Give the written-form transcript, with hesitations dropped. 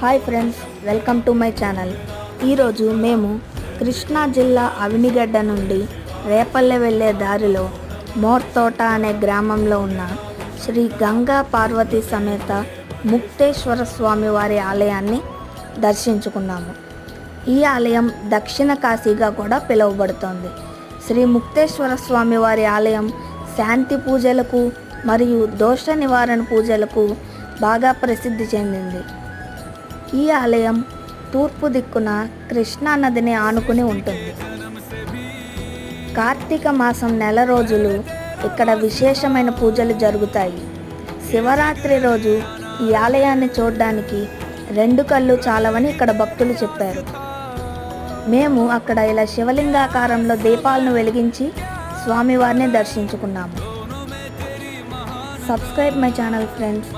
Hi friends, welcome to my channel. ఈరోజు మేము కృష్ణా జిల్లా అవినిగడ్డ నుండి రేపల్లె వెళ్ళే దారిలో మోర్తోట అనే గ్రామంలో ఉన్న శ్రీ గంగా పార్వతీ సమేత ముక్తేశ్వర స్వామి వారి ఆలయాన్ని దర్శించుకున్నాము. ఈ ఆలయం దక్షిణ కాశీగా కూడా పిలువబడుతోంది. శ్రీ ముక్తేశ్వర స్వామి వారి ఆలయం శాంతి పూజలకు మరియు దోష నివారణ పూజలకు బాగా ప్రసిద్ధి చెందింది. ఈ ఆలయం తూర్పు దిక్కున కృష్ణా నదిని ఆనుకుని ఉంటుంది. కార్తీక మాసం నెల రోజులు ఇక్కడ విశేషమైన పూజలు జరుగుతాయి. శివరాత్రి రోజు ఈ ఆలయాన్ని చూడడానికి 2 కళ్ళు చాలవని ఇక్కడ భక్తులు చెప్పారు. మేము అక్కడ ఇలా శివలింగాకారంలో దీపాలను వెలిగించి స్వామివారిని దర్శించుకున్నాము. Subscribe my channel friends.